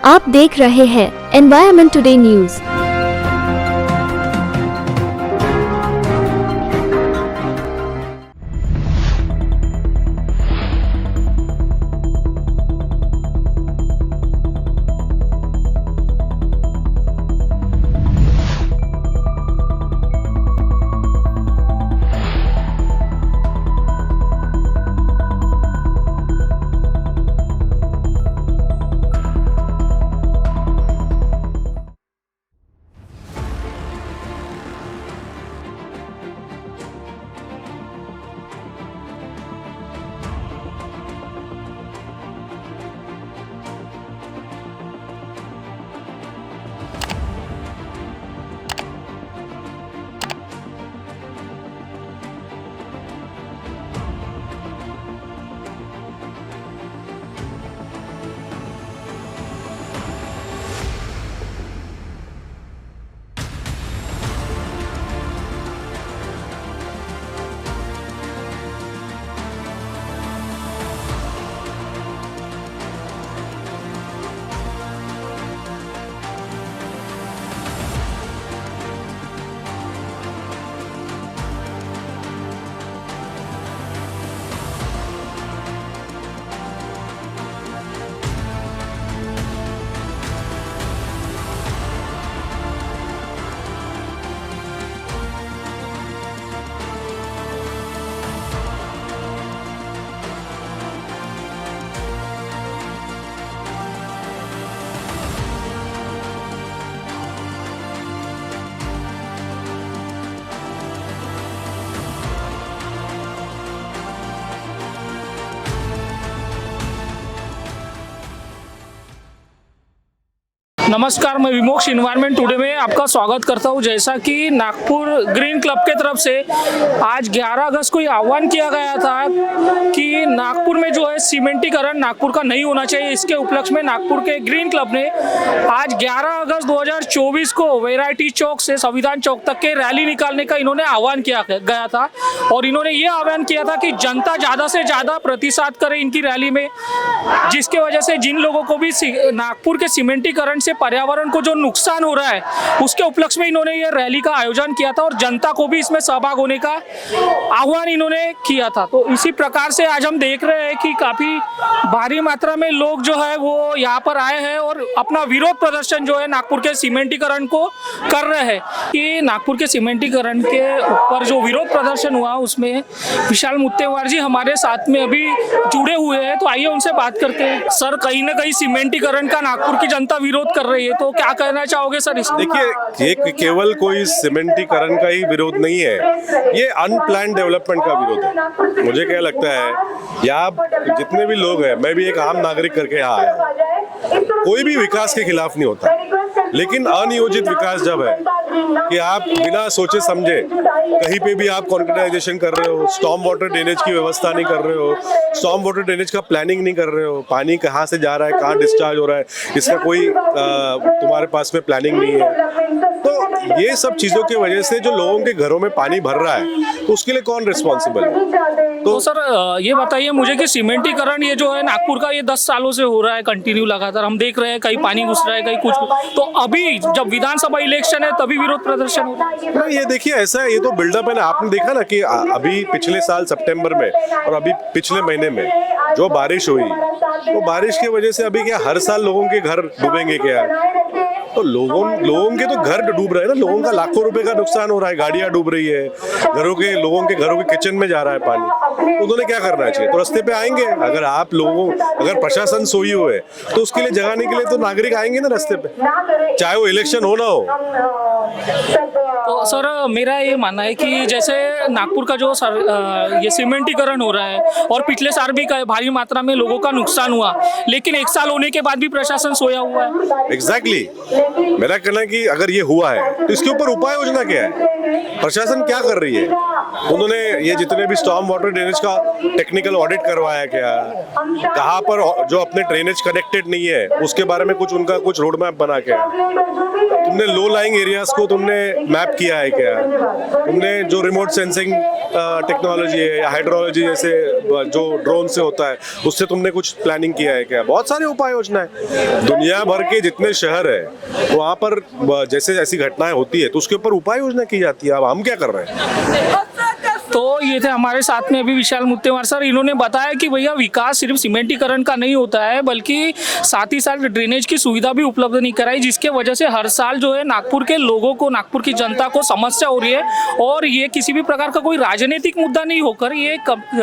आप देख रहे हैं एनवायरमेंट टुडे न्यूज। नमस्कार, मैं विमोक्ष इन्वायरमेंट टुडे में आपका स्वागत करता हूं। जैसा कि नागपुर ग्रीन क्लब के तरफ से आज 11 अगस्त को ये आह्वान किया गया था कि नागपुर में जो है सीमेंटीकरण नागपुर का नहीं होना चाहिए। इसके उपलक्ष्य में नागपुर के ग्रीन क्लब ने आज 11 अगस्त 2024 को वैरायटी चौक से संविधान चौक तक के रैली निकालने का इन्होंने आह्वान किया गया था। और इन्होंने ये आह्वान किया था कि जनता ज़्यादा से ज़्यादा प्रतिशत करे इनकी रैली में, जिसके वजह से जिन लोगों को भी नागपुर के सीमेंटीकरण से पर्यावरण को जो नुकसान हो रहा है उसके उपलक्ष्य में इन्होंने ये रैली का आयोजन किया था और जनता को भी इसमें सहभाग होने का आह्वान इन्होंने किया था। तो इसी प्रकार से आज हम देख रहे हैं कि काफी भारी मात्रा में लोग जो है वो यहाँ पर आए हैं और अपना विरोध प्रदर्शन जो है नागपुर के सीमेंटीकरण को कर रहे हैं। कि नागपुर के सीमेंटीकरण के ऊपर जो विरोध प्रदर्शन हुआ उसमें विशाल मुत्तेवार जी हमारे साथ में अभी जुड़े हुए हैं, तो आइए उनसे बात करते हैं। सर, कहीं ना कहीं सीमेंटीकरण का नागपुर की जनता विरोध कर रही है, तो क्या कहना चाहोगे सर इसमें? देखिए, ये केवल कोई सीमेंटीकरण का ही विरोध नहीं है, ये अनप्लान डेवलपमेंट का विरोध है। मुझे क्या लगता है, यहाँ जितने भी लोग हैं, मैं भी एक आम नागरिक करके यहाँ आया, कोई भी विकास के खिलाफ नहीं होता, लेकिन अनियोजित विकास जब है कि आप बिना सोचे समझे कहीं पे भी आप कॉन्क्रीटाइजेशन कर रहे हो, स्टॉर्म वाटर ड्रेनेज की व्यवस्था नहीं कर रहे हो, स्टॉर्म वाटर ड्रेनेज का प्लानिंग नहीं कर रहे हो, पानी कहाँ से जा रहा है, कहाँ डिस्चार्ज हो रहा है, इसका कोई तुम्हारे पास में प्लानिंग नहीं है। तो ये सब चीजों की वजह से जो लोगों के घरों में पानी भर रहा है, तो उसके लिए कौन रिस्पॉन्सिबल है? तो सर ये बताइए मुझे कि सीमेंटीकरण ये जो है नागपुर का ये 10 सालों से हो रहा है कंटिन्यू लगातार, हम देख रहे हैं कहीं पानी घुस रहा है कहीं कुछ, तो अभी जब विधानसभा इलेक्शन है तभी विरोध प्रदर्शन होता है? नहीं, ये देखिए ऐसा है, ये तो बिल्डअप है ना। आपने देखा ना कि अभी पिछले साल सितंबर में और अभी पिछले महीने में जो बारिश हुई, वो बारिश की वजह से अभी क्या हर साल लोगों के घर डूबेंगे क्या? तो लोगों के तो घर डूब रहे हैं ना, लोगों का लाखों रुपए का नुकसान हो रहा है, गाड़ियां डूब रही है, लोगों के घरों के किचन में जा रहा है पानी। तो उन्होंने क्या करना चाहिए? तो रास्ते पे आएंगे। अगर प्रशासन सोई हुए तो उसके लिए जगाने के लिए तो नागरिक आएंगे ना रास्ते पे, चाहे वो इलेक्शन हो ना हो। तो सर मेरा ये मानना है कि जैसे नागपुर का जो ये सीमेंटीकरण हो रहा है और पिछले साल भी भारी मात्रा में लोगों का नुकसान हुआ, लेकिन 1 साल होने के बाद भी प्रशासन सोया हुआ है। एग्जैक्टली मेरा कहना है कि अगर ये हुआ है तो इसके ऊपर उपाय योजना क्या है? प्रशासन क्या कर रही है? उन्होंने ये जितने भी स्टॉर्म वाटर ड्रेनेज का टेक्निकल ऑडिट करवाया क्या, कहाँ पर जो अपने ड्रेनेज कनेक्टेड नहीं है उसके बारे में कुछ उनका कुछ रोड मैप बना क्या, तुमने लो लाइंग एरियाज को तुमने मैप किया है क्या, तुमने जो रिमोट सेंसिंग टेक्नोलॉजी है या हाइड्रोलॉजी जैसे जो ड्रोन से होता है उससे तुमने कुछ प्लानिंग किया है क्या। बहुत सारी उपाय योजनाएं दुनिया भर के जितने शहर है वहाँ पर जैसे ऐसी घटनाएं होती है तो उसके ऊपर उपाय योजना की जाती है। अब हम क्या कर रहे हैं। तो ये थे हमारे साथ में अभी विशाल मुत्तेमवार सर। इन्होंने बताया कि भैया विकास सिर्फ सीमेंटीकरण का नहीं होता है बल्कि साथ ही साथ ड्रेनेज की सुविधा भी उपलब्ध नहीं कराई, जिसके वजह से हर साल जो है नागपुर के लोगों को, नागपुर की जनता को समस्या हो रही है। और ये किसी भी प्रकार का कोई राजनीतिक मुद्दा नहीं होकर ये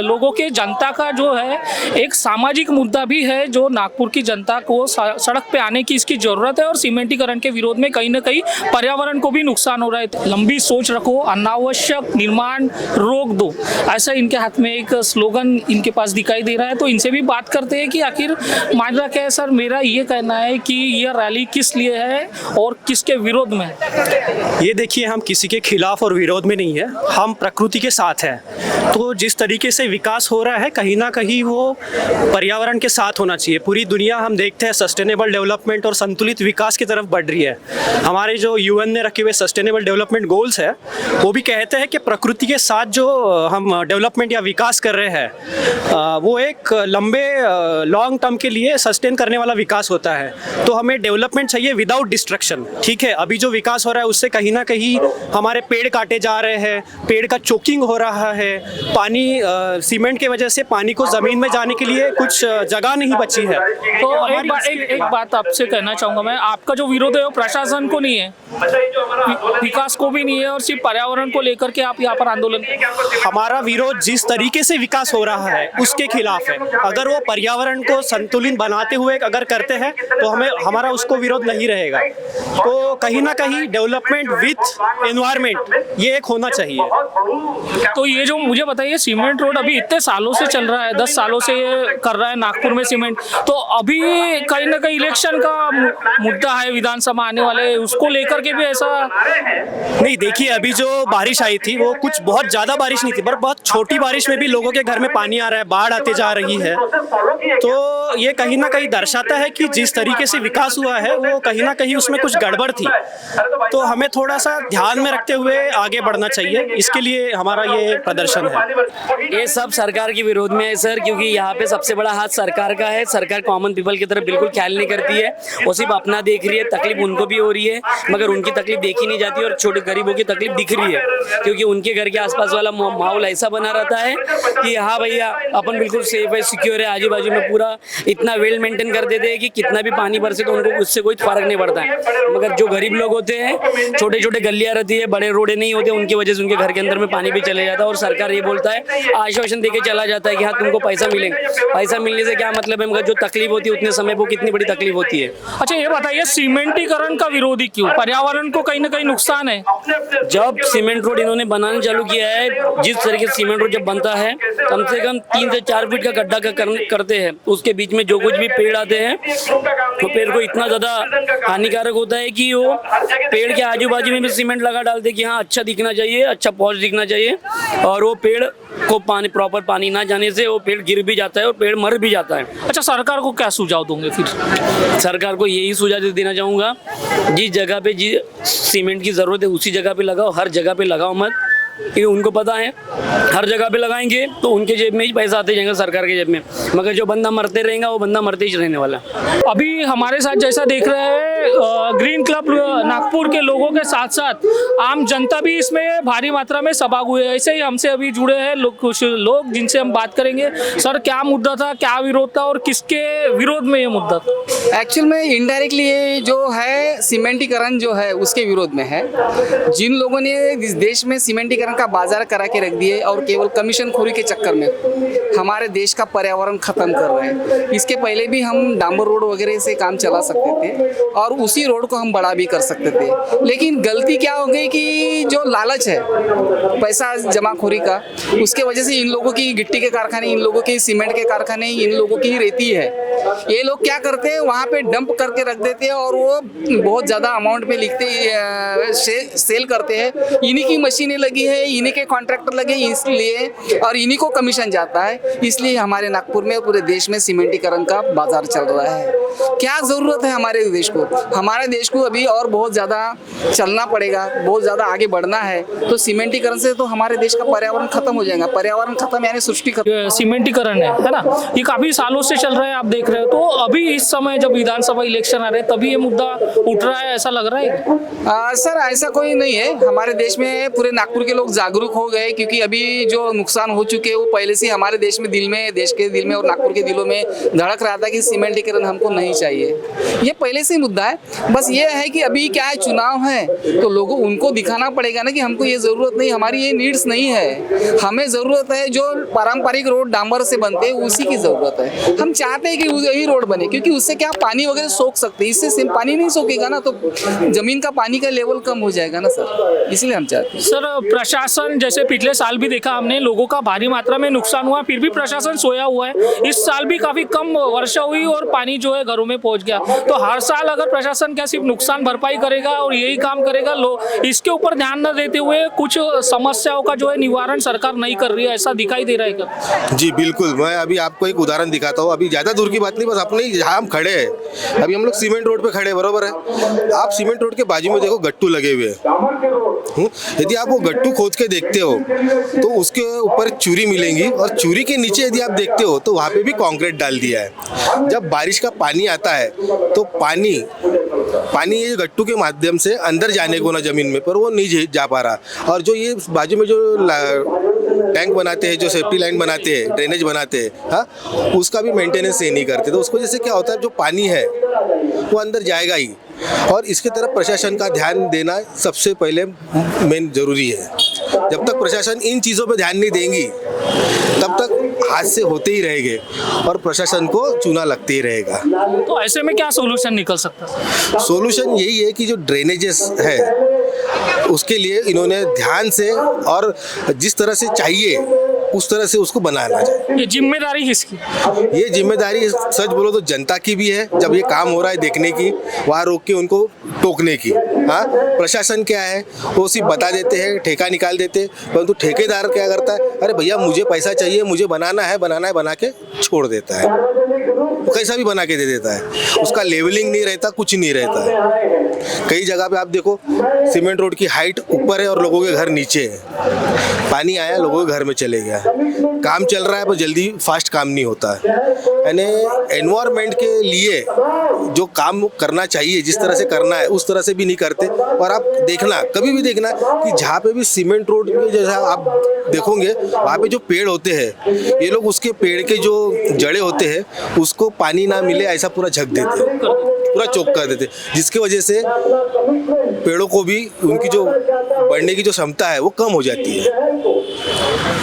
लोगों के जनता का जो है एक सामाजिक मुद्दा भी है, जो नागपुर की जनता को सड़क पे आने की इसकी जरूरत है। और सीमेंटीकरण के विरोध में कहीं ना कहीं पर्यावरण को भी नुकसान हो रहा है। लंबी सोच रखो, अनावश्यक निर्माण रोक दो, ऐसा इनके हाथ में एक स्लोगन इनके पास दिखाई दे रहा है। तो इनसे भी बात करते हैं कि आखिर माजरा क्या है। सर, मेरा ये कहना है कि यह रैली किस लिए है और किसके विरोध में है। ये देखिए, हम किसी के खिलाफ और विरोध में नहीं है, हम प्रकृति के साथ हैं। तो जिस तरीके से विकास हो रहा है कहीं ना कहीं वो पर्यावरण के साथ होना चाहिए। पूरी दुनिया हम देखते हैं सस्टेनेबल डेवलपमेंट और संतुलित विकास की तरफ बढ़ रही है। हमारे जो यूएन ने रखे हुए सस्टेनेबल डेवलपमेंट गोल्स है वो भी कहते हैं कि प्रकृति के साथ जो हम डेवलपमेंट या विकास कर रहे हैं वो एक लंबे लॉन्ग टर्म के लिए सस्टेन करने वाला विकास होता है। तो हमें डेवलपमेंट चाहिए विदाउट डिस्ट्रक्शन। ठीक है, अभी जो विकास हो रहा है उससे कहीं ना कहीं हमारे पेड़ काटे जा रहे हैं, पेड़ का चोकिंग हो रहा है, पानी सीमेंट के वजह से पानी को जमीन में जाने के लिए कुछ जगह नहीं बची है। तो एक बात आपसे कहना चाहूंगा मैं, आपका जो विरोध है वो प्रशासन को नहीं है, विकास को भी नहीं है, और सिर्फ पर्यावरण को लेकर के आप यहाँ पर आंदोलन। हमारा विरोध जिस तरीके से विकास हो रहा है उसके खिलाफ है। अगर वो पर्यावरण को संतुलित बनाते हुए अगर करते हैं तो हमारा उसको विरोध नहीं रहेगा। तो कहीं ना कहीं डेवलपमेंट विथ एनवायरमेंट ये एक होना चाहिए। तो ये जो मुझे बताइए, सीमेंट रोड अभी इतने सालों से चल रहा है, 10 सालों से ये कर रहा है नागपुर में सीमेंट, तो अभी कहीं ना कहीं इलेक्शन का मुद्दा है, विधानसभा आने वाले, उसको लेकर के भी ऐसा नहीं। देखिए, अभी जो बारिश आई थी वो कुछ बहुत ज्यादा बारिश नहीं थी, पर बहुत छोटी बारिश में भी लोगों के घर में पानी आ रहा है, बाढ़ आते जा रही है। तो ये कहीं ना कहीं दर्शाता है कि जिस तरीके से विकास हुआ है वो कहीं ना कहीं उसमें कुछ गड़बड़ थी। तो हमें थोड़ा सा ध्यान में रखते हुए आगे बढ़ना चाहिए, इसके लिए हमारा ये प्रदर्शन है। ये सब सरकार के विरोध में है सर, क्योंकि यहाँ पे सबसे बड़ा हाथ सरकार का है। सरकार कॉमन पीपल की तरफ बिल्कुल ख्याल नहीं करती है, वो सिर्फ अपना देख रही है। तकलीफ उनको भी हो रही है मगर उनकी तकलीफ देखी नहीं जाती और छोटे गरीबों की तकलीफ दिख रही है, क्योंकि उनके घर के आसपास वाला माहौल ऐसा बना रहता है कि हाँ भैया अपन बिल्कुल सेफ है, सिक्योर है, आजू बाजू में पूरा इतना वेल मेंटेन कर देते हैं कि कितना भी पानी बरसे तो उनको उससे कोई फर्क नहीं पड़ता है। मगर जो गरीब लोग होते हैं, छोटे छोटे गलियां रहती है, बड़े रोडे नहीं होते, उनकी वजह से उनके घर के अंदर में पानी भी चले जाता है और सरकार ये बोलता है, आश्वासन देके चला जाता है कि हाँ तुमको पैसा मिलेगा। पैसा मिलने से क्या मतलब है, मगर जो तकलीफ होती है उतने समय वो कितनी बड़ी तकलीफ होती है। अच्छा, ये बताइए, सीमेंटीकरण का विरोधी क्यों? पर्यावरण को कहीं ना कहीं नुकसान है। जब सीमेंट रोड इन्होंने बनाना चालू किया है, जिस तरीके से सीमेंट रोड जब बनता है कम से कम 3 से 4 फीट का गड्ढा करते हैं, उसके बीच में जो कुछ भी पेड़ आते हैं तो पेड़ को इतना ज्यादा हानिकारक होता है कि वो पेड़ के आजू बाजू में भी सीमेंट लगा डालते कि हाँ अच्छा दिखना चाहिए, अच्छा पॉज दिखना चाहिए, और वो पेड़ को पानी प्रॉपर पानी ना जाने से वो पेड़ गिर भी जाता है और पेड़ मर भी जाता है। अच्छा, सरकार को क्या सुझाव दोगे फिर? सरकार को यही सुझाव देना चाहूँगा, जिस जगह पे सीमेंट की ज़रूरत है उसी जगह पे लगाओ, हर जगह पे लगाओ मत, क्योंकि उनको पता है हर जगह पे लगाएंगे तो उनके जेब में ही पैसा आते जाएंगे, सरकार के जेब में, मगर जो बंदा मरते रहेगा वो बंदा मरते ही रहने वाला। अभी हमारे साथ जैसा देख रहे हैं ग्रीन क्लब नागपुर के लोगों के साथ साथ आम जनता भी इसमें भारी मात्रा में सहभागी हुए। ऐसे ही हमसे अभी जुड़े हैं कुछ लोग जिनसे हम बात करेंगे। सर, क्या मुद्दा था, क्या विरोध था और किसके विरोध में ये मुद्दा था? एक्चुअल में इनडायरेक्टली ये जो है सीमेंटीकरण जो है उसके विरोध में है। जिन लोगों ने इस देश में सीमेंटीकरण का बाजार करा के रख दिए और केवल कमीशन खोरी के चक्कर में हमारे देश का पर्यावरण खत्म कर रहे हैं। इसके पहले भी हम डांबर रोड वगैरह से काम चला सकते थे और उसी रोड को हम बड़ा भी कर सकते थे, लेकिन गलती क्या हो गई कि जो लालच है पैसा जमाखोरी का, उसके वजह से इन लोगों की गिट्टी के कारखाने, इन लोगों की सीमेंट के कारखाने, इन लोगों की रेती है, ये लोग क्या करते हैं वहाँ पे डंप करके रख देते हैं और वो बहुत ज़्यादा अमाउंट पे लिखते सेल करते हैं। इन्हीं की मशीनें लगी है, है, इन्हीं के कॉन्ट्रैक्टर लगे इसलिए, और इन्हीं को कमीशन जाता है, इसलिए हमारे नागपुर में पूरे देश में सीमेंटीकरण का बाजार चल रहा है। क्या ज़रूरत है हमारे देश को? हमारे देश को अभी और बहुत ज़्यादा चलना पड़ेगा, बहुत ज़्यादा आगे बढ़ना है। तो सीमेंटीकरण से तो हमारे देश का पर्यावरण खत्म हो जाएगा। पर्यावरण खत्म यानी सृष्टि खत्म। सीमेंटीकरण है ना, ये काफी सालों से चल रहा है, आप देख रहे हो। तो अभी इस समय जब विधानसभा इलेक्शन आ रहे हैं तभी ये मुद्दा उठ रहा है, ऐसा लग रहा है? सर ऐसा कोई नहीं है। हमारे देश में पूरे नागपुर के लोग जागरूक हो गए, क्योंकि अभी जो नुकसान हो चुके हैं वो पहले से हमारे देश में दिल में, देश के दिल में और नागपुर के दिलों में धड़क रहा था कि सीमेंटीकरण हमको नहीं चाहिए। ये पहले से ही मुद्दा है। बस ये है कि अभी क्या है, चुनाव है, तो लोगों उनको दिखाना पड़ेगा ना कि हमको ये जरूरत नहीं, हमारी ये नीड्स नहीं है। हमें जरूरत है जो पारंपरिक रोड डांबर से बनते हैं उसी की जरूरत है। हम चाहते हैं कि वही रोड बने, क्योंकि उससे क्या पानी वगैरह सोख सकते हैं। इससे पानी नहीं सोखेगा ना तो जमीन का पानी का लेवल कम हो जाएगा ना सर, इसलिए हम चाहते हैं। सर प्रशासन, जैसे पिछले साल भी देखा हमने, लोगों का भारी मात्रा में नुकसान हुआ, फिर भी प्रशासन सोया हुआ है। इस साल भी काफी कम वर्षा हुई और पानी जो है घरों में पहुंच गया। तो हर साल अगर प्रशासन क्या सिर्फ नुकसान भरपाई करेगा और यही काम करेगा, इसके ऊपर ध्यान न देते हुए कुछ समस्याओं का जो है निवारण सरकार नहीं कर रही है, ऐसा दिखाई दे रहा है क्या? जी बिल्कुल, मैं अभी आपको एक उदाहरण दिखाता हूँ। अभी ज़्यादा दूर की बात नहीं, बस अपने जहाँ हम खड़े हैं, अभी हम लोग सीमेंट रोड पे खड़े हैं, बरोबर है। आप सीमेंट रोड के बाजू में देखो गट्टू लगे हुए हैं। यदि आप वो गट्टू खोद के देखते हो तो उसके ऊपर चूरी मिलेंगी, और चूरी के नीचे यदि आप देखते हो तो वहाँ पे भी कंक्रीट डाल दिया है। जब बारिश का पानी आता है तो पानी ये गट्टू के माध्यम से अंदर जाने को ना जमीन में, पर वो नहीं जा पा रहा। और जो ये बाजू में जो टैंक बनाते हैं, जो सेफ्टी लाइन बनाते हैं, ड्रेनेज बनाते हैं, हाँ, उसका भी मेंटेनेंस सही नहीं करते। तो उसको जैसे क्या होता है, जो पानी है वो अंदर जाएगा ही, और इसके तरफ प्रशासन का ध्यान देना सबसे पहले मेन जरूरी है। जब तक प्रशासन इन चीज़ों पे ध्यान नहीं देंगी तब तक हादसे होते ही रहेंगे और प्रशासन को चूना लगते ही रहेगा। तो ऐसे में क्या सोल्यूशन निकल सकता है? सोल्यूशन यही है कि जो ड्रेनेजेस है उसके लिए इन्होंने ध्यान से और जिस तरह से चाहिए उस तरह से उसको बनाना चाहिए। ये जिम्मेदारी किसकी? ये जिम्मेदारी सच बोलो तो जनता की भी है, जब ये काम हो रहा है देखने की, वहाँ रोक के उनको टोकने की। हाँ, प्रशासन क्या है, वो सिर्फ बता देते हैं, ठेका निकाल देते हैं, परंतु ठेकेदार क्या करता है, अरे भैया मुझे पैसा चाहिए, मुझे बनाना है, बना के छोड़ देता है। वो कैसा भी बना के दे देता है, उसका लेवलिंग नहीं रहता, कुछ नहीं रहता है। कई जगह पे आप देखो सीमेंट रोड की हाइट ऊपर है और लोगों के घर नीचे है। पानी आया, लोगों के घर में चले गया। काम चल रहा है पर जल्दी फास्ट काम नहीं होता है। यानी एनवायरनमेंट के लिए जो काम करना चाहिए, जिस तरह से करना है उस तरह से भी नहीं करते। और आप देखना, कभी भी देखना कि जहाँ पे भी सीमेंट रोड के जैसा आप देखोगे, वहाँ पे जो पेड़ होते हैं, ये लोग उसके पेड़ के जो जड़े होते हैं उसको पानी ना मिले ऐसा पूरा झक देते हैं, पूरा चौक कर देते, जिसकी वजह से पेड़ों को भी उनकी जो बढ़ने की जो क्षमता है वो कम हो जाती है।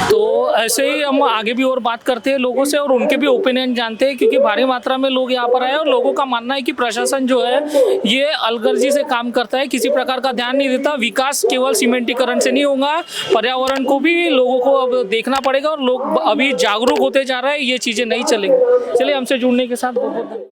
तो ऐसे ही हम आगे भी और बात करते हैं लोगों से और उनके भी ओपिनियन जानते हैं, क्योंकि भारी मात्रा में लोग यहाँ पर आए और लोगों का मानना है कि प्रशासन जो है ये अलगर्जी से काम करता है, किसी प्रकार का ध्यान नहीं देता। विकास केवल सीमेंटीकरण से नहीं होगा, पर्यावरण को भी लोगों को अब देखना पड़ेगा और लोग अभी जागरूक होते जा रहे हैं, ये चीज़ें नहीं चलेंगी। चलिए, हमसे जुड़ने के साथ बहुत बहुत